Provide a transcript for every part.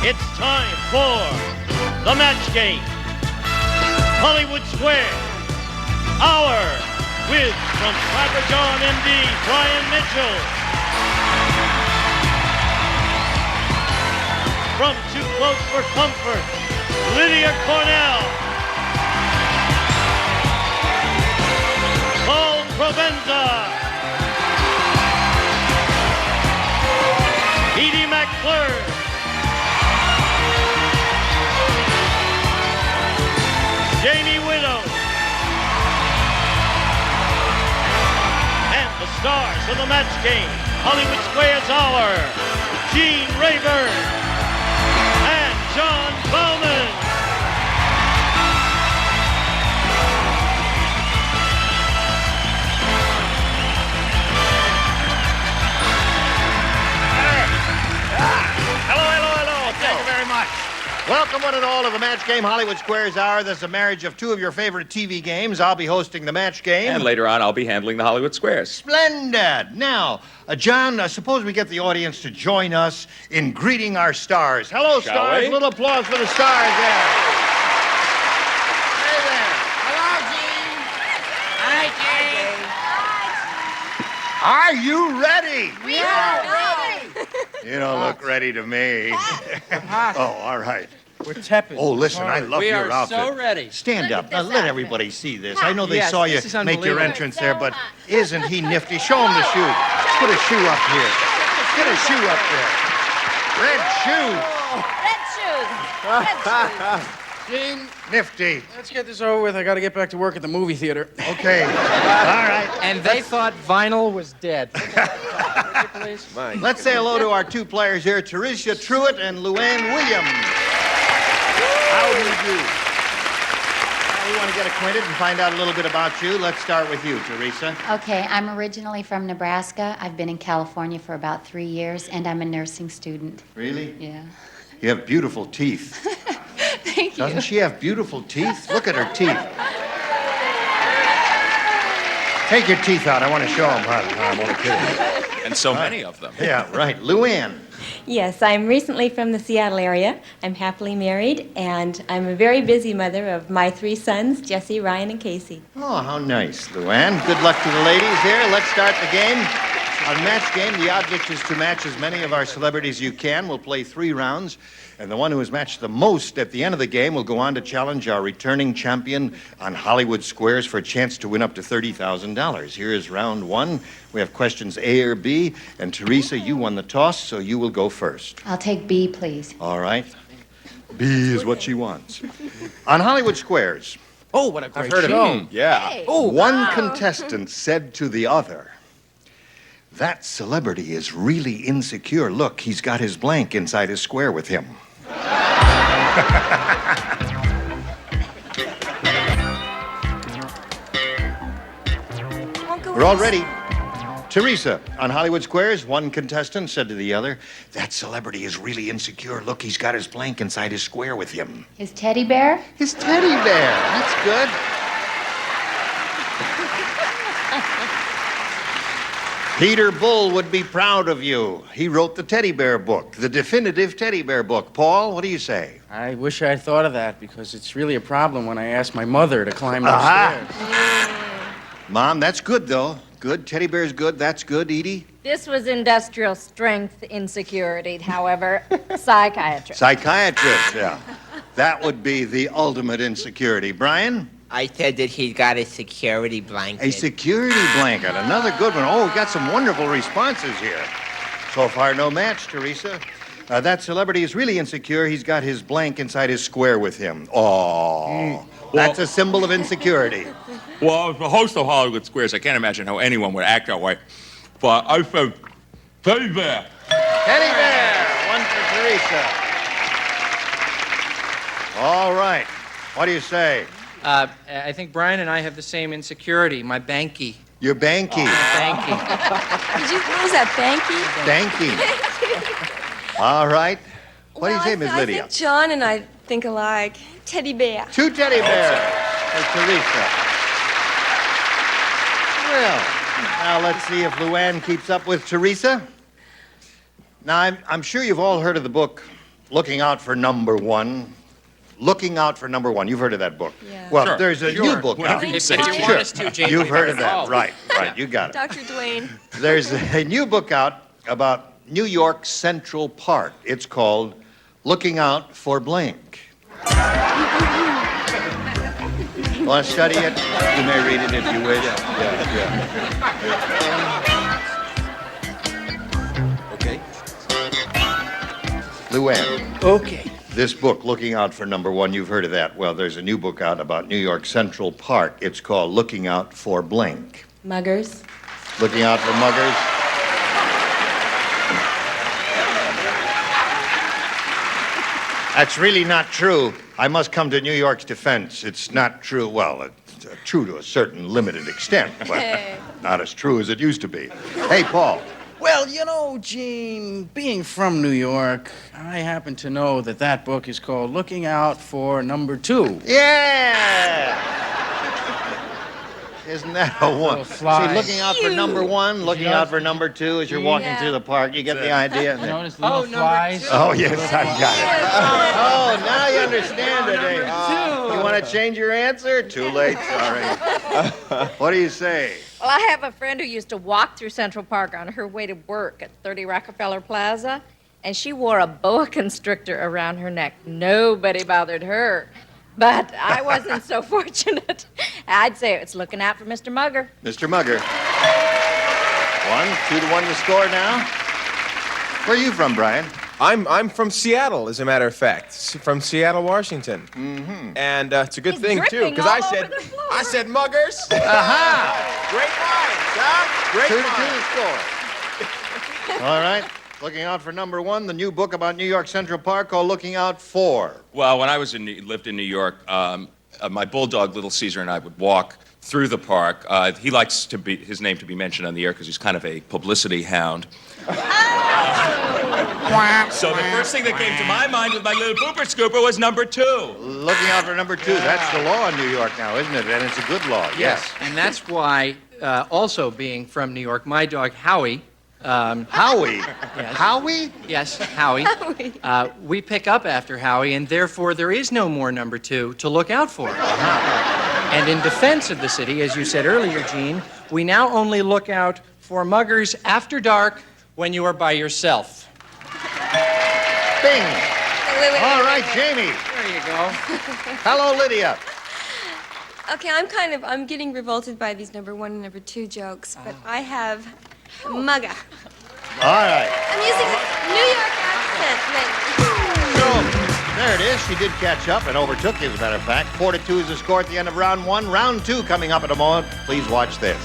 It's time for the match game. Hollywood Square. Our with from Clapper John MD, Brian Mitchell. From Too Close for Comfort, Lydia Cornell. Paul Provenza. Edie McClure. Jamie Widow. And the stars of the match game, Hollywood Squares Hour, Gene Rayburn and John Bowman. Hello. Thank you very much. Welcome one and all to the match game, Hollywood Squares Hour. This is a marriage of two of your favorite TV games. I'll be hosting the match game. And later on, I'll be handling the Hollywood Squares. Splendid. Now, John, suppose we get the audience to join us in greeting our stars. Hello, Shall stars. we? A little applause for the stars there. Hey there. Hi, Are Gene. you ready? We are ready. You don't look ready to me. Oh, all right. We're tepid. Oh, listen, I love We your are outfit. so ready. Stand up. Now, let everybody see this. I know they Yes, saw you this is make your unbelievable. entrance there, but isn't he nifty? Show him the shoe. Put a shoe up here. Get a shoe up there. Red shoe. Red shoes. Gene, Nifty. let's get this over with. I got to get back to work at the movie theater. Okay. All right. And they thought vinyl was dead. Please. Let's say hello to our two players here, Teresa Truitt and Luann Williams. How do you do? We want to get acquainted and find out a little bit about you. Let's start with you, Teresa. Okay, I'm originally from Nebraska. I've been in California for about 3 years, and I'm a nursing student. Really? Yeah. You have beautiful teeth. Thank you. Doesn't she have beautiful teeth? Look at her teeth. Take your teeth out. I want to show them. I'm only kidding. And so many of them. Yeah, right. Luann. Yes, I'm recently from the Seattle area. I'm happily married, and I'm a very busy mother of my 3 sons, Jesse, Ryan, and Casey. Oh, how nice, Luann. Good luck to the ladies here. Let's start the game. On Match Game, the object is to match as many of our celebrities as you can. We'll play 3 rounds, and the one who has matched the most at the end of the game will go on to challenge our returning champion on Hollywood Squares for a chance to win up to $30,000. Here is round 1. We have questions A or B, and Teresa, you won the toss, so you will go first. I'll take B, please. All right. B is what she wants. On Hollywood Squares, Oh, what a great Heard of show. him. Yeah. one contestant said to the other, "That celebrity is really insecure. Look, he's got his blank inside his square with him." We're all ready. Teresa, on Hollywood Squares, one contestant said to the other, "That celebrity is really insecure. Look, he's got his blank inside his square with him." His teddy bear? His teddy bear. That's good. Peter Bull would be proud of you. He wrote the teddy bear book, the definitive teddy bear book. Paul, what do you say? I wish I had thought of that because it's really a problem when I ask my mother to climb those Aha. stairs. Mom, that's good, though. Good. Teddy bear's good. That's good, Edie. This was industrial strength insecurity, however, psychiatrist. Psychiatrist, yeah. That would be the ultimate insecurity. Brian? I said that he's got a security blanket. A security blanket. Another good one. Oh, we got some wonderful responses here. So far, no match, Teresa. That celebrity is really insecure. He's got his blank inside his square with him. Oh, that's a symbol of insecurity. Well, as the host of Hollywood Squares, I can't imagine how anyone would act that way. But I said, teddy bear. Teddy bear. One for Teresa. All right. What do you say? I think Brian and I have the same insecurity. My banky. You're Banky. Banky. What was that, Banky? Banky. All right. What do you say, Miss Lydia? I think John and I think alike. Teddy bear. 2 teddy bears for Teresa. Well, now let's see if Luann keeps up with Teresa. Now, I'm sure you've all heard of the book Looking Out for Number One. Looking Out for Number One. You've heard of that book? Yeah. Well, Sure, there's a sure. new book Whatever out. you If say. you Sure. want us to, Jane, You've we've heard of it that. all. Right, you got it. Dr. Dwayne. There's a new book out about New York Central Park. It's called Looking Out for Blank. Want to study it? You may read it if you wish. Okay. Luann, Okay. this book, Looking Out for Number One, you've heard of that. Well, there's a new book out about New York Central Park. It's called Looking Out for Blank. Muggers. Looking out for muggers. That's really not true. I must come to New York's defense. It's not true. Well, it's true to a certain limited extent, but not as true as it used to be. Hey, Paul. Well, you know, Gene, being from New York, I happen to know that that book is called Looking Out for Number Two. Yeah! Isn't that a one? Little fly. See, looking out for number one, looking out for number two as you're walking through the park. You get the idea? You notice the little flies? Oh, yes, I got it. Oh, now you understand it, eh? You want to change your answer? Too late, sorry. What do you say? Well, I have a friend who used to walk through Central Park on her way to work at 30 Rockefeller Plaza, and she wore a boa constrictor around her neck. Nobody bothered her. But I wasn't so fortunate. I'd say it's looking out for Mr. Mugger. Mr. Mugger. 1-2 to 1 the score now. Where are you from, Brian? I'm from Seattle, as a matter of fact. From Seattle, Washington. Mm-hmm. And it's a good He's thing, too, dripping because all over the floor. I said muggers. Aha! Great minds, huh? Great 2 to 2 the score. All right. Looking out for number one, the new book about New York Central Park called Looking Out For. Well, when I lived in New York, my bulldog, Little Caesar, and I would walk through the park. He likes his name to be mentioned on the air because he's kind of a publicity hound. So the first thing that came to my mind with my little pooper scooper was number two. Looking out for number two. That's the law in New York now, isn't it? And it's a good law. Yes. And that's why, also being from New York, my dog, Howie, Howie. Yes. Howie? yes, Howie, we pick up after Howie, and therefore there is no more number two to look out for. And in defense of the city, as you said earlier, Gene, we now only look out for muggers after dark when you are by yourself. Bing. All right, Jamie. There you go. Hello, Lydia. Okay, I'm getting revolted by these number one and number two jokes, but I have mugga. All right. I'm using a New York accent lately. So, there it is. She did catch up and overtook you, as a matter of fact. 4-2 is the score at the end of round one. Round two coming up in a moment. Please watch this.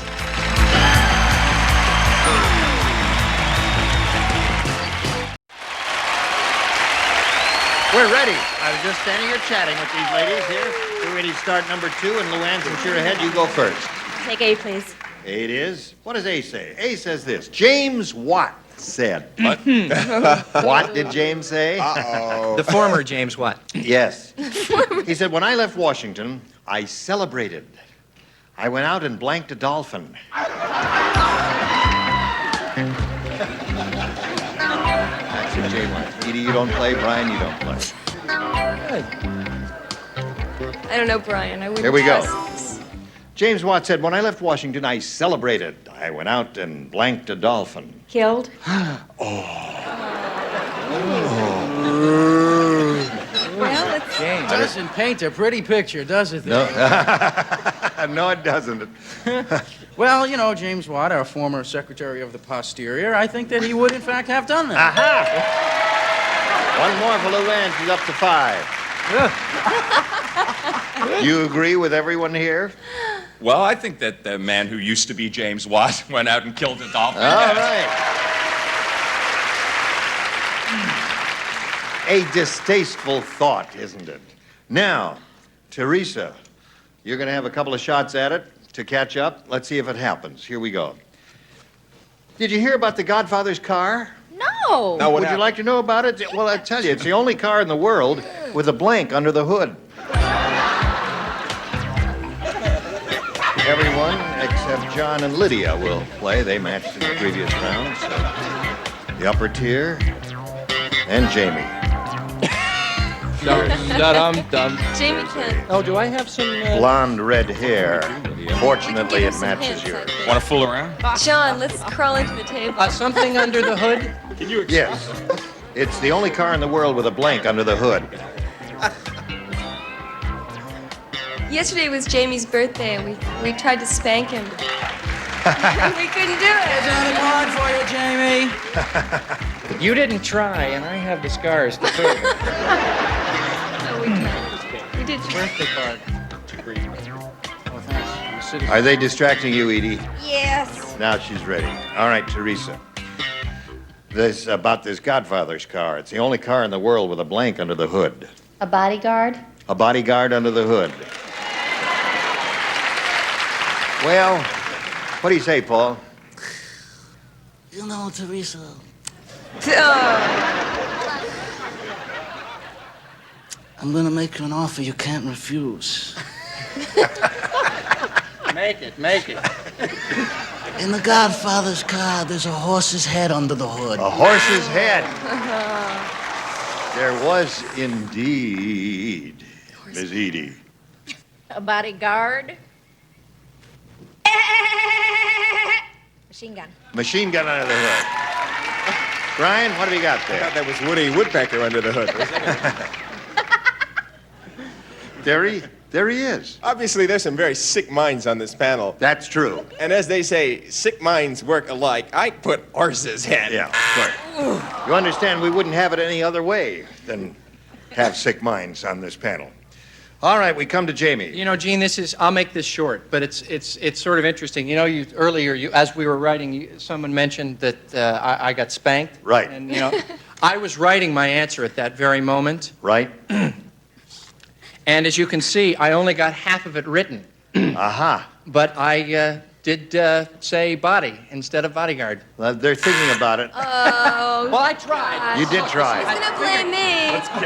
We're ready. I was just standing here chatting with these ladies here. We're ready to start number two, and Luann, since you're ahead, you go first. Take A, please. It is. What does A say? A says this. James Watt said. What? What did James say? The former James Watt. Yes. He said, when I left Washington, I celebrated. I went out and blanked a dolphin. That's what Jay wants. Edie, you don't play. Brian, you don't play. I don't know, Brian. I wouldn't Here we go. trust this. James Watt said, when I left Washington, I celebrated. I went out and blanked a dolphin. Killed. Well, it's James, doesn't paint a pretty picture, does it? No. No, it doesn't. Well, you know, James Watt, our former Secretary of the Posterior, I think that he would, in fact, have done that. Aha! One more for Luann. She's up to 5. You agree with everyone here? Well, I think that the man who used to be James Watt went out and killed a dolphin. All right. A distasteful thought, isn't it? Now, Teresa, you're going to have a couple of shots at it to catch up. Let's see if it happens. Here we go. Did you hear about the Godfather's car? No. Now, what Would you happened? like to know about it? Well, I tell you, it's the only car in the world with a blank under the hood. Everyone except John and Lydia will play. They matched in the previous round. So the upper tier and Jamie. Dum-dum-dum. Jamie can. Oh, do I have some... Blonde red hair. Fortunately, it matches yours. Want to fool around? John, let's crawl into the table. Something under the hood? Yes. It's the only car in the world with a blank under the hood. Yesterday was Jamie's birthday, and we tried to spank him. We couldn't do it. There's another card for you, Jamie. You didn't try, and I have the scars to prove it. No, we can't. We did. Birthday card. Oh, thanks. City. Are they distracting you, Edie? Yes. Now she's ready. All right, Teresa. This about this Godfather's car. It's the only car in the world with a blank under the hood. A bodyguard? A bodyguard under the hood. Well, what do you say, Paul? You know, Teresa, I'm gonna make you an offer you can't refuse. Make it, make it. In the Godfather's car, there's a horse's head under the hood. A horse's head. There was indeed, Miss Edie. A bodyguard. Machine gun. Machine gun under the hood. Brian, what have you got I there? thought that was Woody Woodpecker under the hood. There he is. Obviously, there's some very sick minds on this panel. That's true. And as they say, sick minds work alike. I put horse's head. Yeah, right. You understand we wouldn't have it any other way than have sick minds on this panel. All right, we come to Jamie. You know, Gene, I'll make this short, but it's sort of interesting. You know, earlier, as we were writing, someone mentioned that I got spanked. Right. And, you know, I was writing my answer at that very moment. Right? And as you can see, I only got half of it written. Aha. But I did say body instead of bodyguard. Well, they're thinking about it. Oh. Well, I tried. You did He's try. gonna blame me for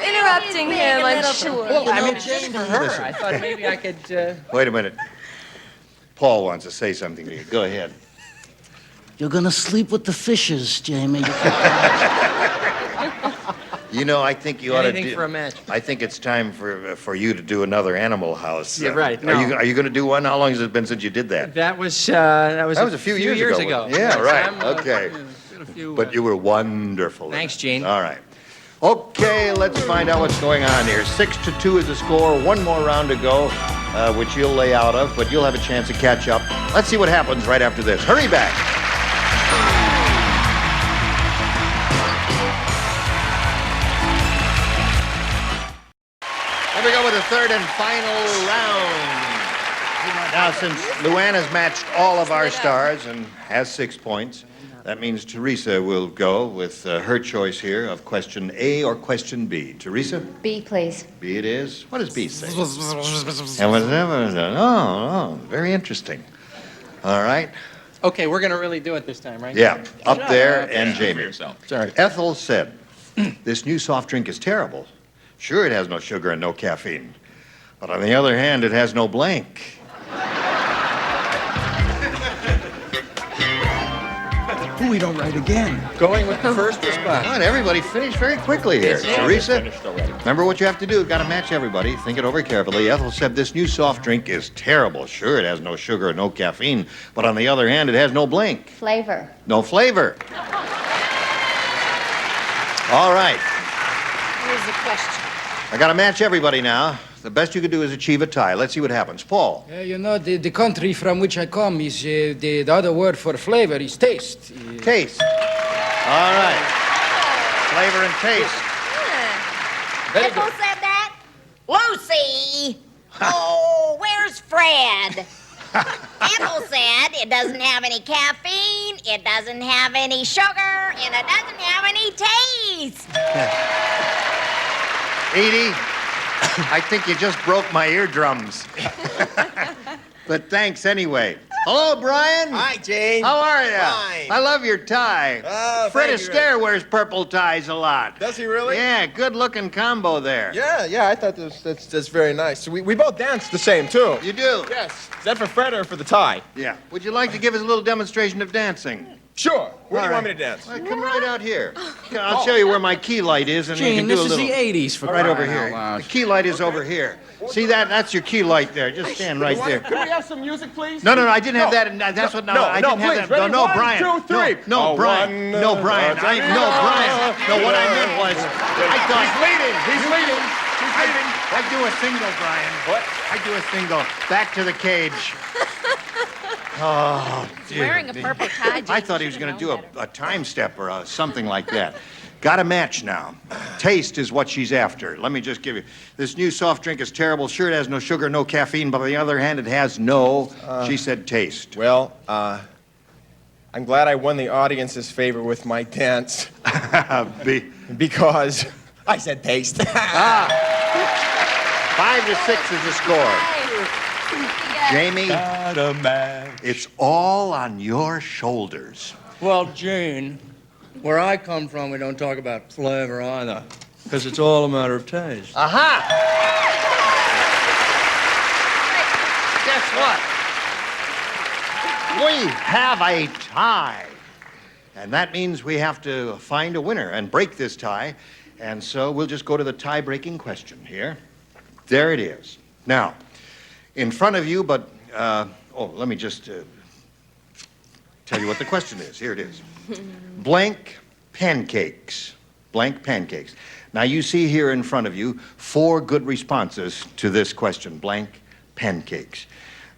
interrupting him, I'm sure. Well, I mean, it's just for her. I thought maybe I could... Wait a minute. Paul wants to say something to you. Go ahead. You're gonna sleep with the fishes, Jamie. You know, I think you ought to Anything do... for a match. I think it's time for you to do another Animal House. Yeah, right. Are you going to do one? How long has it been since you did that? That was a few years ago. Yeah, Yes, right. I'm, Okay. a few, But you were wonderful. in Thanks, it. Gene. All right. Okay, let's find out what's going on here. 6-2 is the score. One more round to go, which you'll lay out of, but you'll have a chance to catch up. Let's see what happens right after this. Hurry back. Here we go with the third and final round. Now, since Luann has matched all of our stars and has 6 points, that means Teresa will go with her choice here of question A or question B. Teresa? B, please. B it is. What does B say? Oh, very interesting. All right. Okay, we're going to really do it this time, right? Yeah, up there and Jamie. yourself. Sorry. Ethel said, this new soft drink is terrible. Sure, it has no sugar and no caffeine. But on the other hand, it has no blank. We don't write again. Going with the first response. Come on, everybody finished very quickly here. Yeah, Teresa, finished already. remember what you have to do. You've got to match everybody. Think it over carefully. Ethel said this new soft drink is terrible. Sure, it has no sugar and no caffeine. But on the other hand, it has no blank. Flavor. No flavor. All right. Here's the question. I got to match everybody now. The best you can do is achieve a tie. Let's see what happens. Paul. You know, the country from which I come is, the other word for flavor is taste. Taste. All right. Flavor and taste. Ethel said that? Lucy! Oh, where's Fred? Ethel said it doesn't have any caffeine, it doesn't have any sugar, and it doesn't have any taste. Edie, I think you just broke my eardrums. But thanks anyway. Hello, Brian. Hi, Jane. How are you? Fine. I love your tie. Oh, Fred thank you. Astaire wears purple ties a lot. Does he really? Yeah, good-looking combo there. Yeah, I thought that's very nice. We both dance the same, too. You do? Yes. Is that for Fred or for the tie? Yeah. Would you like to give us a little demonstration of dancing? Sure. Where do you All want me right. to dance? Well, come right out here. I'll show you where my key light is, and you Gene, can do this a is little. the 80s for right over crying out here. loud. The key light is over here. See that? That's your key light there. Just stand right there. Could we have some music, please? No, I didn't have that. That's what. No, I didn't have please. that. Ready? No, One, Brian. 2, 3. No, Brian. No, Brian. Brian. No, what I meant was, I thought. He's leading. He's leading. He's leading. I do a single, Brian. What? I do a single. Back to the cage. Oh, He's wearing a purple tie. I thought he was going to do a time step or something like that. Got a match now. Taste is what she's after. Let me just give you. This new soft drink is terrible. Sure, it has no sugar, no caffeine, but on the other hand, it has no. She said taste. Well, I'm glad I won the audience's favor with my dance. Because I said taste. 5-6 is the score. Jamie, it's all on your shoulders. Well, Gene, where I come from, we don't talk about flavor either, because it's all a matter of taste. Aha! Guess what? We have a tie. And that means we have to find a winner and break this tie. And so we'll just go to the tie-breaking question here. There it is. Now, in front of you, but, let me just tell you what the question is. Here it is. Blank pancakes. Blank pancakes. Now, you see here in front of you 4 good responses to this question. Blank pancakes.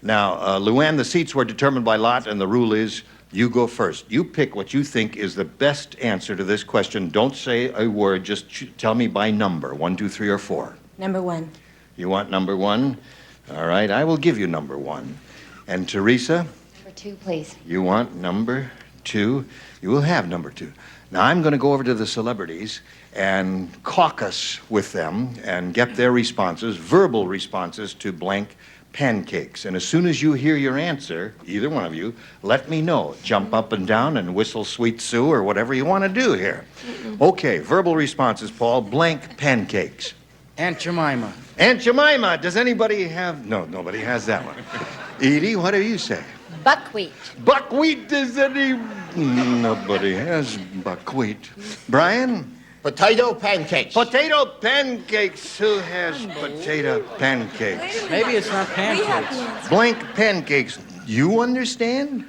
Now, Luann, the seats were determined by lot, and the rule is you go first. You pick what you think is the best answer to this question. Don't say a word. Just tell me by number. 1, 2, 3, or 4. Number 1. You want number 1? All right, I will give you number 1. And Teresa? Number 2, please. You want number 2? You will have number 2. Now, I'm going to go over to the celebrities and caucus with them and get their responses, verbal responses to blank pancakes. And as soon as you hear your answer, either one of you, let me know. Jump up and down and whistle Sweet Sue or whatever you want to do here. Okay, verbal responses, Paul. Blank pancakes. Aunt Jemima. Aunt Jemima. Does anybody have... No, nobody has that one. Edie, what do you say? Buckwheat. Buckwheat, does any... Nobody has buckwheat. Brian? Potato pancakes. Potato pancakes. Who has potato pancakes? Maybe it's not pancakes. Blank pancakes. You understand?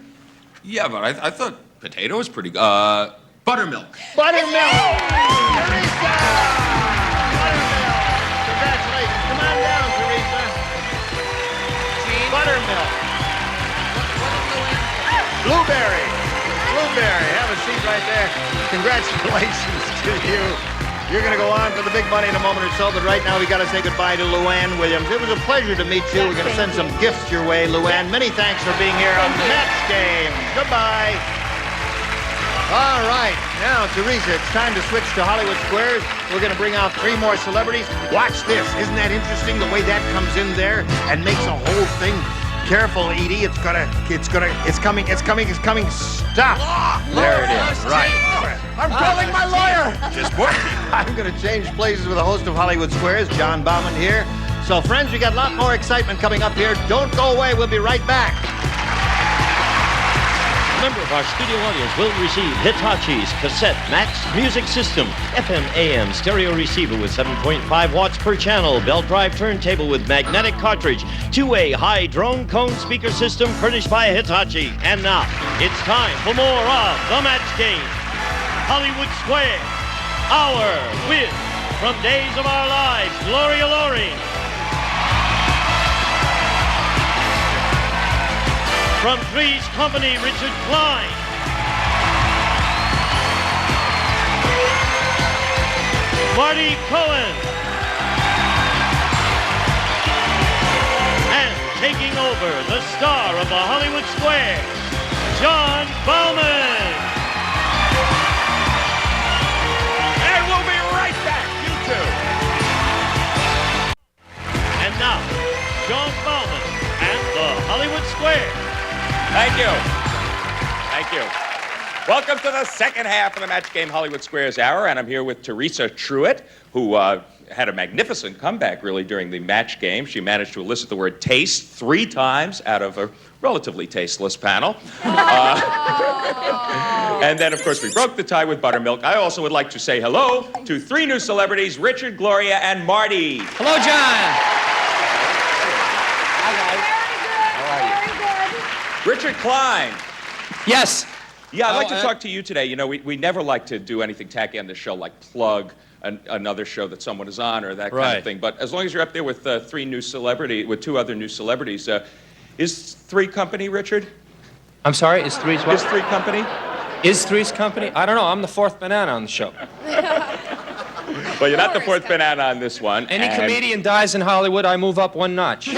Yeah, but I thought potato was pretty good. Buttermilk. Buttermilk! Teresa! Buttermilk! Congratulations. Come on down, Teresa. Buttermilk. Blueberry. Blueberry. Have a seat right there. Congratulations to you. You're going to go on for the big money in a moment or so, but right now we got to say goodbye to Luann Williams. It was a pleasure to meet you. We're going to send some gifts your way, Luann. Many thanks for being here on Match Game. Goodbye. All right. Now, Teresa, it's time to switch to Hollywood Squares. We're going to bring out 3 more celebrities. Watch this. Isn't that interesting, the way that comes in there and makes a whole thing? Careful, Edie. It's coming. Stop. There it is. Right. I'm calling my lawyer. Just working. I'm going to change places with the host of Hollywood Squares, John Bauman here. So, friends, we got a lot more excitement coming up here. Don't go away. We'll be right back. A member of our studio audience will receive Hitachi's Cassette Max Music System, FM AM stereo receiver with 7.5 watts per channel, belt drive turntable with magnetic cartridge, 2-way high drone cone speaker system furnished by Hitachi. And now, it's time for more of The Match Game. Hollywood Square, our with, from Days of Our Lives, Gloria Loring. From Three's Company, Richard Klein. Marty Cohen. And taking over, the star of the Hollywood Square, John Bauman. And we'll be right back, you two. And now, John Bauman and the Hollywood Square. Thank you. Thank you. Welcome to the second half of the Match Game Hollywood Squares Hour, and I'm here with Teresa Truitt, who had a magnificent comeback, really, during the match game. She managed to elicit the word taste 3 times out of a relatively tasteless panel. And then, of course, we broke the tie with buttermilk. I also would like to say hello to 3 new celebrities, Richard, Gloria, and Marty. Hello, John. Richard Klein. Yes. Yeah, I'd like to talk to you today. You know, we never like to do anything tacky on the show, like plug another show that someone is on or that kind of thing. But as long as you're up there with 2 other new celebrities, is 3 Company, Richard? I'm sorry, is Three's what? Is 3 Company? Is Three's Company? I don't know. I'm the 4th banana on the show. Well, you're not the 4th banana on this one. Any comedian dies in Hollywood, I move up 1 notch.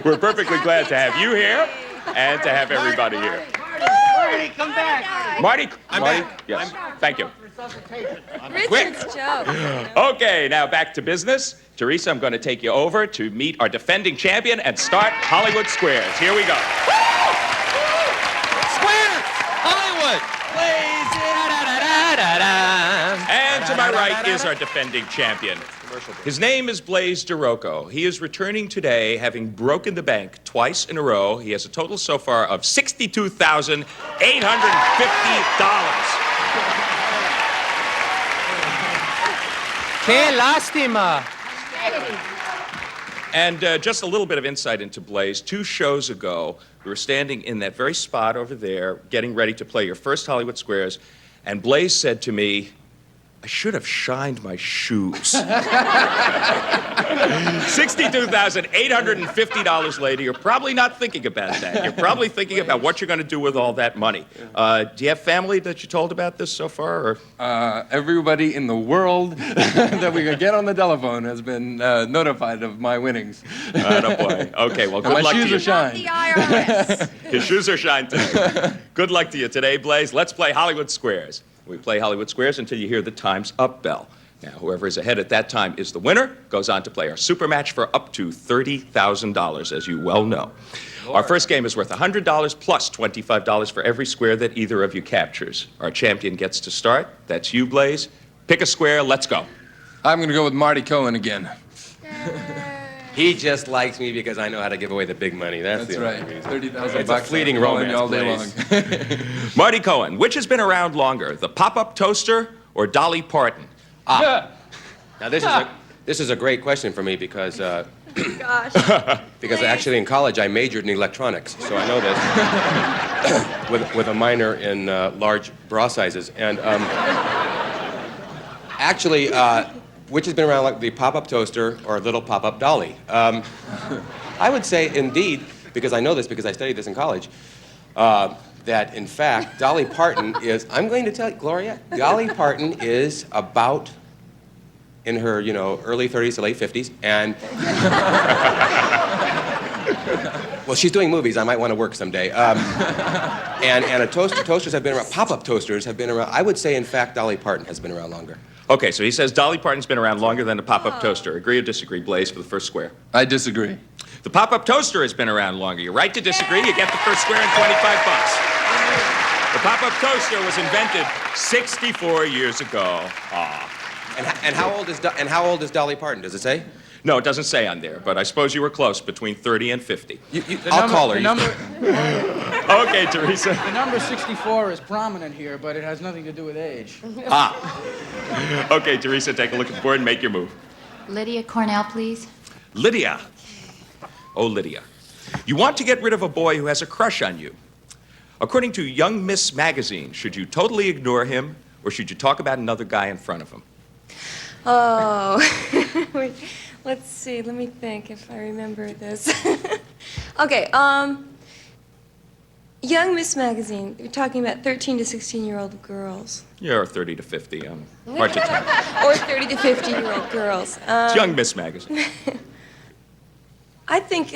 We're perfectly glad to have you here and to have everybody here. Marty, come back. Marty, I'm Marty? back. Yes, thank you. Richard's joke. Okay, now back to business. Teresa, I'm going to take you over to meet our defending champion and start Hollywood Squares. Here we go. Square! Hollywood! And to my right is our defending champion. His name is Blaze DeRocco. He is returning today, having broken the bank twice in a row. He has a total so far of $62,850. Que lástima! And just a little bit of insight into Blaze. 2 shows ago, we were standing in that very spot over there, getting ready to play your first Hollywood Squares, and Blaze said to me, I should have shined my shoes. $62,850 later. You're probably not thinking about that. You're probably thinking about what you're going to do with all that money. Do you have family that you told about this so far? Or? Everybody in the world that we could get on the telephone has been notified of my winnings. Oh, boy. Okay, well, good luck to you. My shoes are shined. The IRS. His shoes are shined today. Good luck to you today, Blaze. Let's play Hollywood Squares. We play Hollywood Squares until you hear the time's up bell. Now, whoever is ahead at that time is the winner, goes on to play our super match for up to $30,000, as you well know. Our first game is worth $100 plus $25 for every square that either of you captures. Our champion gets to start. That's you, Blaze. Pick a square. Let's go. I'm going to go with Marty Cohen again. He just likes me because I know how to give away the big money. That's right. $30,000. It's a fleeting romance, all day long. Marty Cohen, which has been around longer, the pop-up toaster or Dolly Parton? Now this is a great question for me because because actually in college I majored in electronics, so I know this with a minor in large bra sizes. And actually, which has been around, like the pop-up toaster or little pop-up dolly? I would say indeed, because I know this because I studied this in college, that in fact Dolly Parton is, I'm going to tell you, Gloria, Dolly Parton is about in her, early 30s to late 50s, and well, she's doing movies. I might want to work someday. And toasters have been around. Pop-up toasters have been around. I would say, in fact, Dolly Parton has been around longer. Okay, so he says Dolly Parton's been around longer than the pop-up toaster. Agree or disagree, Blaze, for the first square? I disagree. The pop-up toaster has been around longer. You're right to disagree. You get the first square and $25. The pop-up toaster was invented 64 years ago. Aw. And how old is Dolly Parton? Does it say? No, it doesn't say on there, but I suppose you were close, between 30 and 50. I'll call her. Okay, Teresa. The number 64 is prominent here, but it has nothing to do with age. Okay, Teresa, take a look at the board and make your move. Lydia Cornell, please. Lydia. Oh, Lydia. You want to get rid of a boy who has a crush on you. According to Young Miss magazine, should you totally ignore him, or should you talk about another guy in front of him? Oh, wait, let's see. Let me think if I remember this. Okay, Young Miss Magazine. You're talking about 13 to 16-year-old girls. You're 30 to 50. Hard to tell. Or 30 to 50-year-old girls. It's Young Miss magazine. I think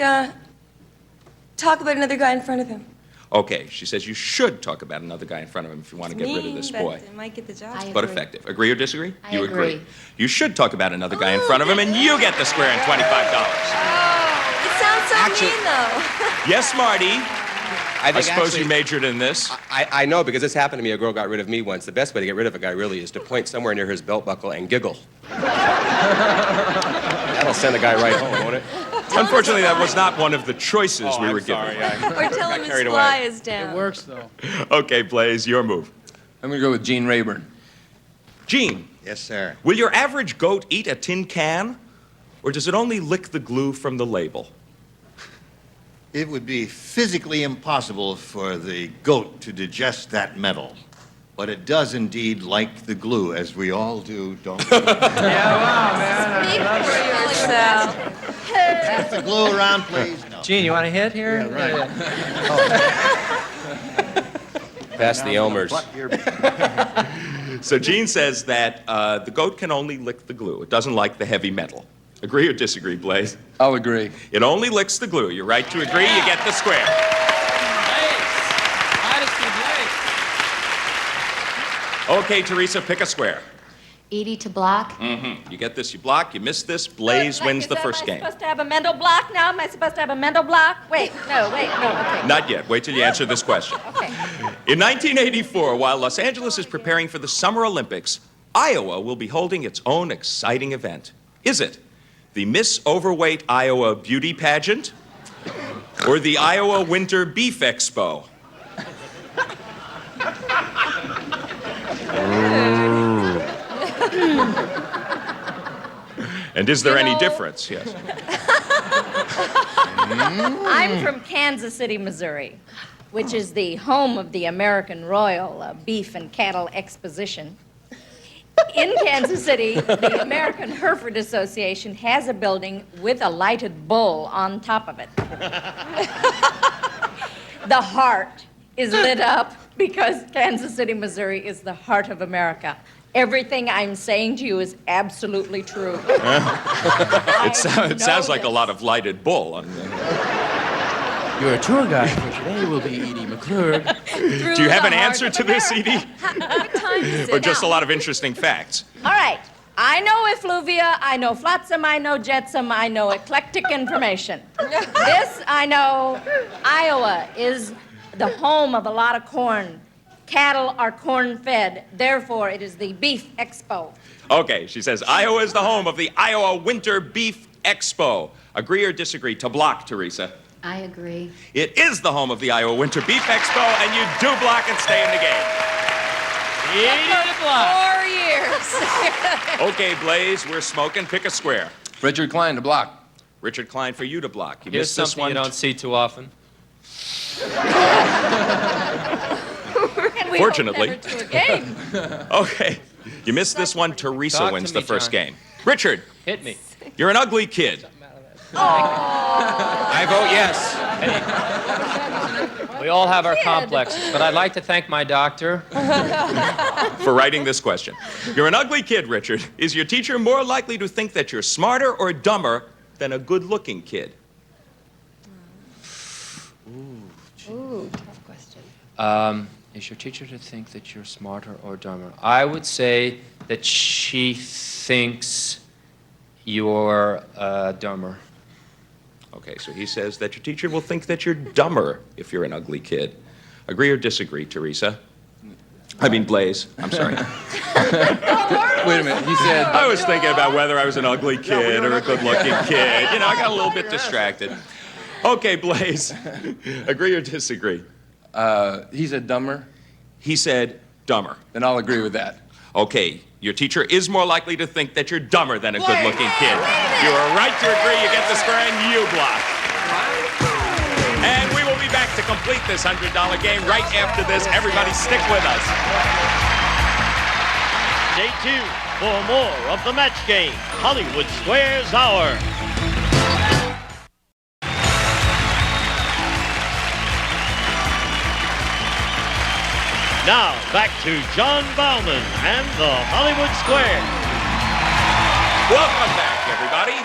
talk about another guy in front of him. Okay, she says you should talk about another guy in front of him if you want to get rid of this boy. But might get the job. But effective. Agree or disagree? I agree. You should talk about another guy in front of him, and you get the square and $25. It sounds so mean, though. Yes, Marty. I think suppose actually- you majored in this. I know, because this happened to me. A girl got rid of me once. The best way to get rid of a guy, really, is to point somewhere near his belt buckle and giggle. That'll send a guy right home, won't it? Unfortunately, that was not one of the choices we were given. Or tell him his carried away. fly is down. It works, though. Okay, Blaze, your move. I'm going to go with Gene Rayburn. Gene, Yes, sir. will your average goat eat a tin can, or does it only lick the glue from the label? It would be physically impossible for the goat to digest that metal. But it does indeed like the glue, as we all do, don't we? Speak for yourself. Pass the glue around, please. No. Gene, you want a hit here? Pass the Elmers. Pluck your- So Gene says that the goat can only lick the glue. It doesn't like the heavy metal. Agree or disagree, Blaze? I'll agree. It only licks the glue. You're right to agree. You get the square. Okay, Teresa, pick a square. Edie to block. Mm-hmm. You get this, you block. You miss this, Blaze wins the first Am I game. supposed to have a mental block now? Am I supposed to have a mental block? Wait, no, okay. Not yet. Wait till you answer this question. Okay. In 1984, while Los Angeles is preparing for the Summer Olympics, Iowa will be holding its own exciting event. Is it the Miss Overweight Iowa Beauty Pageant or the Iowa Winter Beef Expo? And is there any difference? Yes. I'm from Kansas City, Missouri, which is the home of the American Royal Beef and Cattle Exposition. In Kansas City, the American Hereford Association has a building with a lighted bull on top of it. The heart is lit up because Kansas City, Missouri is the heart of America. Everything I'm saying to you is absolutely true. It sounds like a lot of lighted bull. Your tour guide for today will be Edie McClurg. Do you have an answer to this, Edie? What time is it? Or just a lot of interesting facts? All right. I know effluvia, I know flotsam, I know jetsam, I know eclectic information. This I know. Iowa is the home of a lot of corn. Cattle are corn-fed. Therefore, it is the Beef Expo. Okay, she says Iowa is the home of the Iowa Winter Beef Expo. Agree or disagree? To block, Teresa. I agree. It is the home of the Iowa Winter Beef Expo, and you do block and stay in the game. 4 years. Okay, Blaze, we're smoking. Pick a square. Richard Klein to block. Richard Klein for you to block. You Here's missed this something one. you don't see too often. And we Fortunately. hope never to again. Okay, you missed this one. Teresa Talk to wins me, the first John. game. Richard, Hit me. you're an ugly kid. I vote yes. We all have our complexes, but I'd like to thank my doctor. For writing this question. You're an ugly kid, Richard. Is your teacher more likely to think that you're smarter or dumber than a good-looking kid? Ooh, tough question. Is your teacher to think that you're smarter or dumber? I would say that she thinks you're dumber. Okay, so he says that your teacher will think that you're dumber if you're an ugly kid. Agree or disagree, Teresa? I mean, Blaze. I'm sorry. Wait a minute. He said. I was thinking about whether I was an ugly kid or a good-looking kid. You know, I got a little bit distracted. Okay, Blaze. Agree or disagree? He said dumber. He said dumber. Then I'll agree with that. Okay, your teacher is more likely to think that you're dumber than a good-looking kid. You are right to agree. You get the square and you block. And we will be back to complete this $100 game right after this. Everybody stick with us. Stay tuned for more of the match game, Hollywood Squares Hour. Now, back to John Bauman and the Hollywood Square. Welcome back, everybody.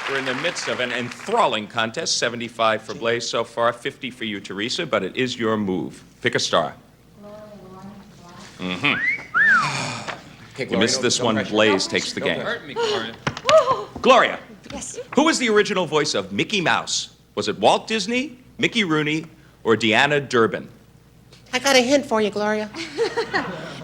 We're in the midst of an enthralling contest. 75 for Blaze so far, 50 for you, Teresa, but it is your move. Pick a star. Mm-hmm. You missed this one. Blaze takes the game. Hurt me, Gloria. Gloria, Yes. who was the original voice of Mickey Mouse? Was it Walt Disney, Mickey Rooney, or Deanna Durbin? I got a hint for you, Gloria.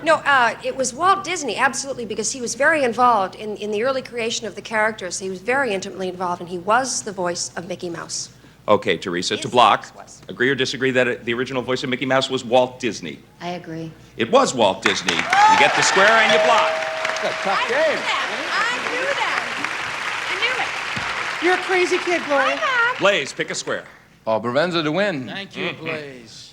No, it was Walt Disney, absolutely, because he was very involved in the early creation of the characters. He was very intimately involved, and he was the voice of Mickey Mouse. Okay, Teresa, to block. Agree or disagree that the original voice of Mickey Mouse was Walt Disney? I agree. It was Walt Disney. You get the square and you block. That's a tough game. I knew that. You're a crazy kid, Gloria. Blaze, pick a square. Paul Provenza to win. Thank you, Blaze.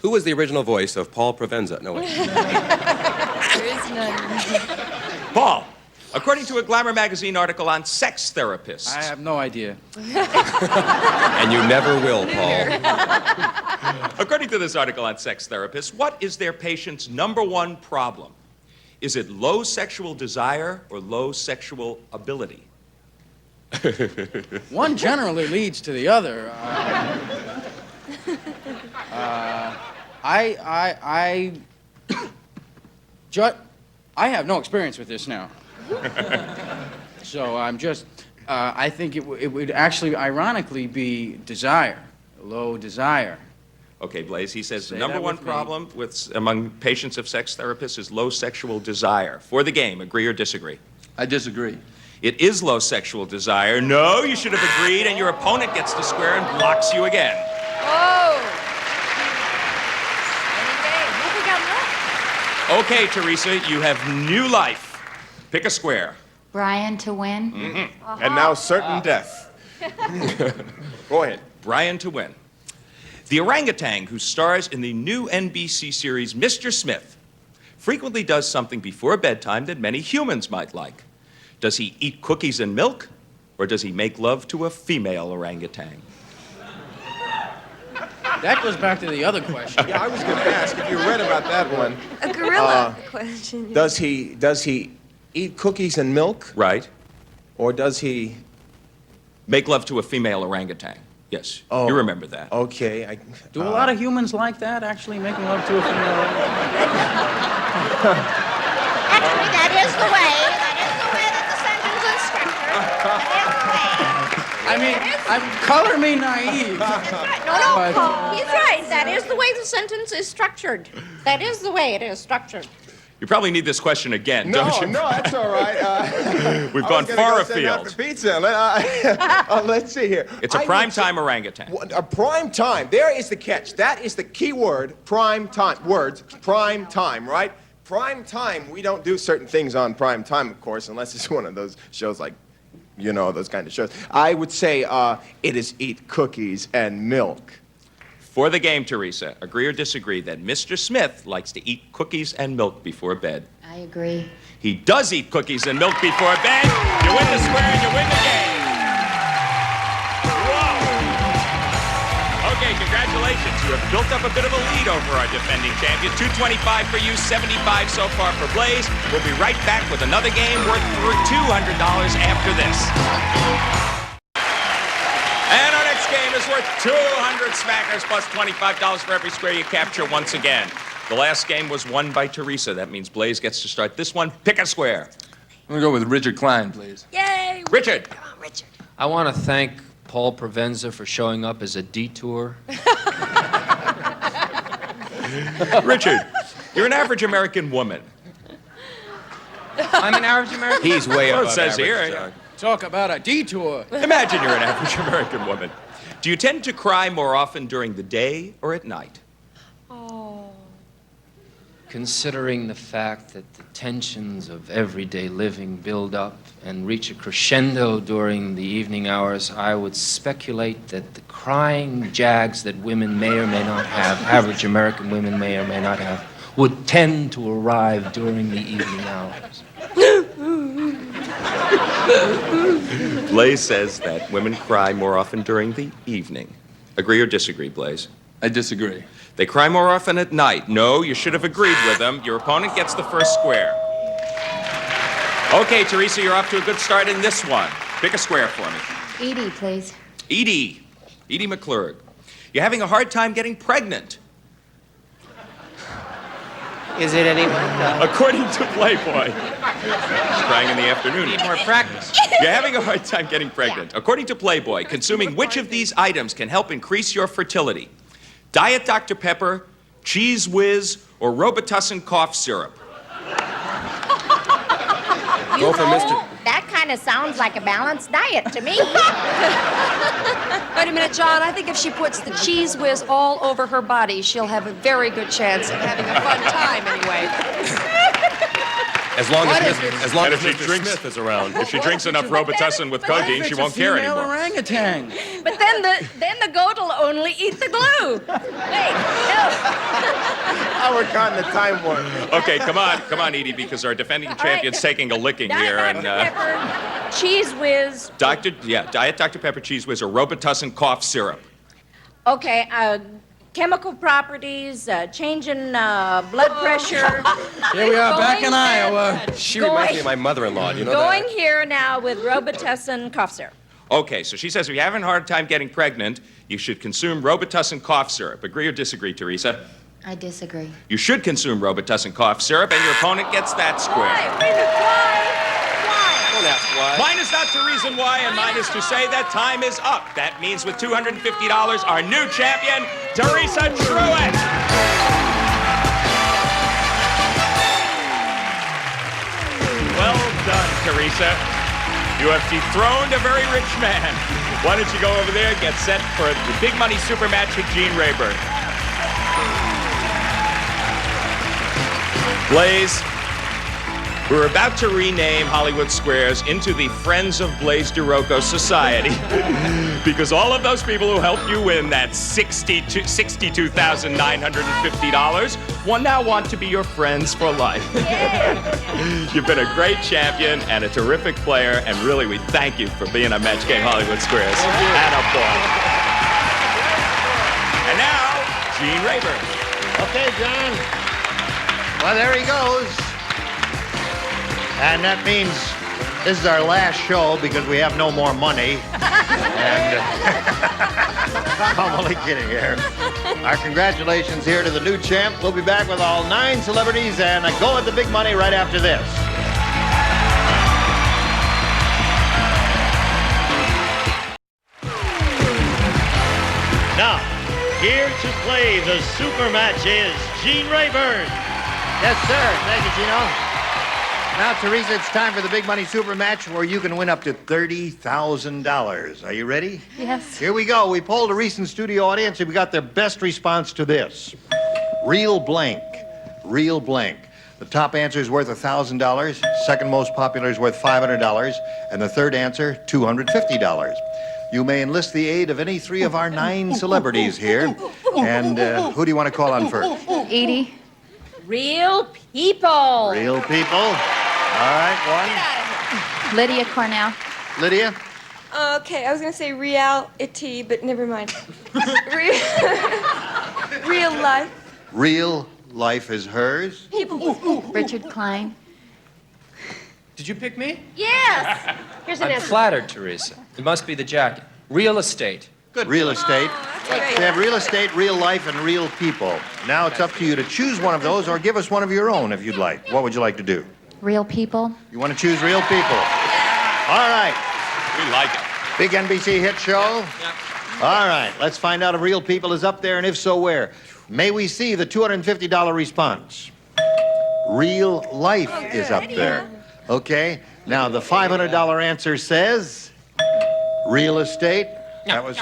Who was the original voice of Paul Provenza? No, wait. There is none. Paul, according to a Glamour magazine article on sex therapists. I have no idea. And you never will, Paul. According to this article on sex therapists, what is their patient's #1 problem? Is it low sexual desire or low sexual ability? One generally leads to the other. I have no experience with this now. So I'm just, I think it would actually ironically be desire, low desire. Okay, Blaze, he says the Say that #1 with me. problem among patients of sex therapists is low sexual desire. For the game, agree or disagree? I disagree. It is low sexual desire. No, you should have agreed, and your opponent gets the square and blocks you again. Oh! What we got left? Okay, Teresa, you have new life. Pick a square. Brian to win. Mm-hmm. And now certain death. Go ahead. Brian to win. The orangutan who stars in the new NBC series Mr. Smith frequently does something before bedtime that many humans might like. Does he eat cookies and milk, or does he make love to a female orangutan? That goes back to the other question. Yeah, I was going to ask if you read about that one. A gorilla question. Does he eat cookies and milk? Right. Or does he Make love to a female orangutan. Yes, Oh. you remember that. Okay. Do a lot of humans like that, actually, making love to a female? Actually, that is the way that the sentence is structured. I mean, color me naive. No, But- Paul, he's right. That is the way the sentence is structured. That is the way it is structured. You probably need this question again, No, don't you? no, that's all right. We've I gone was gonna far go send out afield. for pizza. Let's see here. It's a I prime would say- time orangutan. A prime time. There is the catch. That is the key word. Prime time. Words. Prime time. Right. Prime time. We don't do certain things on prime time, of course, unless it's one of those shows like, you know, those kind of shows. I would say it is eat cookies and milk. For the game, Teresa, agree or disagree that Mr. Smith likes to eat cookies and milk before bed? I agree. He does eat cookies and milk before bed. You win the square and you win the game. Whoa. Okay, congratulations. You have built up a bit of a lead over our defending champion. 225 for you, 75 so far for Blaze. We'll be right back with another game worth $200 after this. And our next game is worth 200 smackers plus $25 for every square you capture once again. The last game was won by Teresa. That means Blaze gets to start this one. Pick a square. I'm going to go with Richard Klein, please. Yay! Richard. Come on, Richard. I want to thank Paul Provenza for showing up as a detour. Richard, you're an average American woman. I'm an average American. He's way Well, it above says average, here. John. Talk about a detour. Imagine you're an average American woman. Do you tend to cry more often during the day or at night? Considering the fact that the tensions of everyday living build up and reach a crescendo during the evening hours, I would speculate that the crying jags that women may or may not have, average American women may or may not have, would tend to arrive during the evening hours. Blaze says that women cry more often during the evening. Agree or disagree, Blaze? I disagree. They cry more often at night. No, you should have agreed with them. Your opponent gets the first square. Okay, Teresa, you're off to a good start in this one. Pick a square for me. Edie, please. Edie McClurg. You're having a hard time getting pregnant. Is it anyone? According to Playboy. She's crying in the afternoon. Need more practice. You're having a hard time getting pregnant. According to Playboy, consuming which of these items can help increase your fertility? Diet Dr. Pepper, Cheese Whiz, or Robitussin cough syrup? Go for Mr. That kind of sounds like a balanced diet to me. Wait a minute, John. I think if she puts the Cheese Whiz all over her body, she'll have a very good chance of having a fun time anyway. As long And as if she Mr. drinks- Smith is around. If she drinks enough Robitussin with codeine, she won't care Female anymore. orangutan. But then the goat will only eat the glue. Wait, no. Oh, we're caught in the time warp. Okay, come on, Edie, because our defending champion's taking a licking here. Diet Dr. Pepper, Cheese Whiz. Diet Dr. Pepper, Cheese Whiz, or Robitussin cough syrup. Okay, chemical properties, change in blood pressure. Here we are back in Going Iowa. She reminds me of my mother-in-law. Do you know Going that? here now with Robitussin cough syrup. Okay, so she says if you're having a hard time getting pregnant, you should consume Robitussin cough syrup. Agree or disagree, Teresa? I disagree. You should consume Robitussin cough syrup, and your opponent gets that square. Don't ask why. Mine is not to reason why, and mine is to say that time is up. That means with $250, our new champion, Teresa Truitt. Well done, Teresa. You have dethroned a very rich man. Why don't you go over there and get set for the big money super match with Gene Rayburn? Blaze, we're about to rename Hollywood Squares into the Friends of Blaze DeRocco Society because all of those people who helped you win that $62,950 now want to be your friends for life. You've been a great champion and a terrific player, and really we thank you for being on Match Game Hollywood Squares. And a point. And now, Gene Rayburn. Okay, John. Well, there he goes. And that means this is our last show because we have no more money. And I'm only kidding here. Our congratulations here to the new champ. We'll be back with all 9 celebrities and a go at the big money right after this. Now, here to play the super match is Gene Rayburn. Yes, sir. Thank you, Gino. Now, Teresa, it's time for the big money super match where you can win up to $30,000. Are you ready? Yes. Here we go. We polled a recent studio audience and we got their best response to this. Real blank. Real blank. The top answer is worth $1,000. Second most popular is worth $500. And the third answer, $250. You may enlist the aid of any 3 of our 9 celebrities here. And who do you want to call on first? Edie. Real people. Real people. All right, Lydia Cornell. one. Lydia? Okay, I was gonna say reality, but never mind. Real life. Real life is hers. People. Richard Klein. Did you pick me? Yes. Here's an I'm answer. flattered, Teresa. It must be the jacket. Real estate. Good. Real estate. great. They have real estate, real life, and real people. Now it's up to you to choose one of those or give us one of your own if you'd like. What would you like to do? Real people. You want to choose real people? All right. We like it. Big NBC hit show? All right. Let's find out if real people is up there, and if so, where. May we see the $250 response? Real life is up there. Okay. Now, the $500 answer says real estate. That was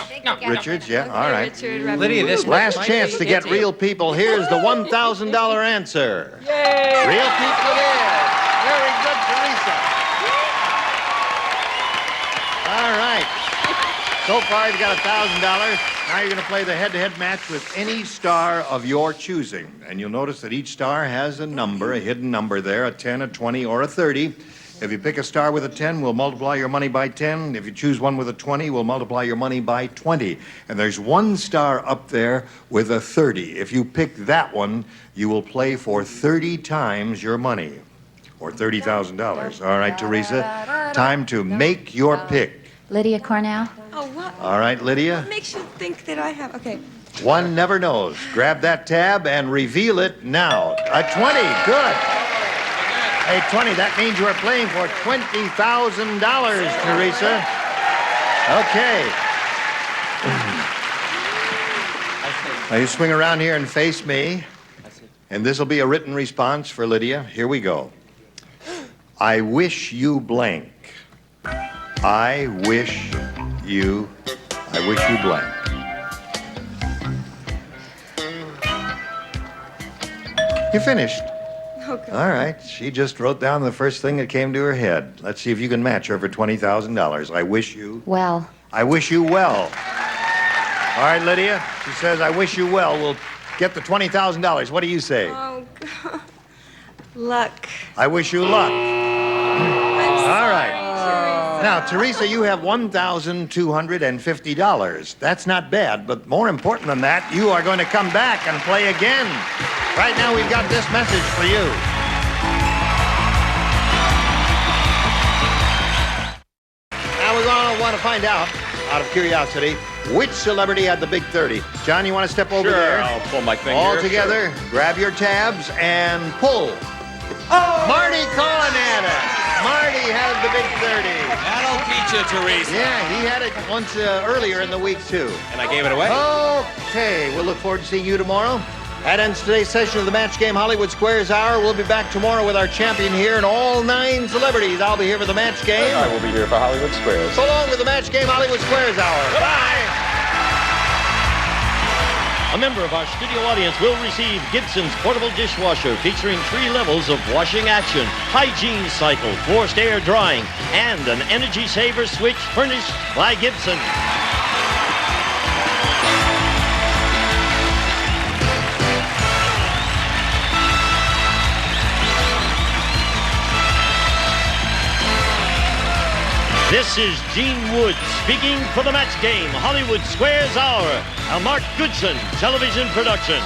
Richard's, yeah, all right. Lydia, this Last might chance be to get it. real people. Here's the $1,000 answer. Yay! Real people it is. Very good, Teresa. All right. So far, you've got $1,000. Now you're going to play the head-to-head match with any star of your choosing. And you'll notice that each star has a number, a hidden number there, a 10, a 20, or a 30. If you pick a star with a 10, we'll multiply your money by 10. If you choose one with a 20, we'll multiply your money by 20. And there's one star up there with a 30. If you pick that one, you will play for 30 times your money, or $30,000. All right, Teresa, time to make your pick. Lydia Cornell. Oh, what? All right, Lydia. What makes you think that I have? Okay. One never knows. Grab that tab and reveal it now. A 20, good. Hey, 20, that means you are playing for $20,000, Teresa. Okay. Now you swing around here and face me. And this will be a written response for Lydia. Here we go. I wish you blank. I wish you blank. You finished. Okay. All right. She just wrote down the first thing that came to her head. Let's see if you can match her for $20,000. I wish you. Well, I wish you well. All right, Lydia. She says, I wish you well. We'll get the $20,000. What do you say? Oh, God. Luck. I wish you luck. All right. Now, Teresa, you have $1,250. That's not bad, but more important than that, you are going to come back and play again. Right now, we've got this message for you. Now, we're going to want to find out of curiosity, which celebrity had the big 30. John, you want to step over there? I'll pull my thing All here. together, grab your tabs and pull. Oh! Marty Cohen had it. Marty had the big 30. That'll teach you, Teresa. Yeah, he had it once earlier in the week, too. And I gave it away? Okay, we'll look forward to seeing you tomorrow. That ends today's session of the Match Game Hollywood Squares Hour. We'll be back tomorrow with our champion here and all 9 celebrities. I'll be here for the Match Game. I will be here for Hollywood Squares. So long with the Match Game Hollywood Squares Hour. Bye. A member of our studio audience will receive Gibson's portable dishwasher featuring 3 levels of washing action, hygiene cycle, forced air drying, and an energy saver switch furnished by Gibson. This is Gene Wood speaking for the Match Game Hollywood Squares Hour, a Mark Goodson television production.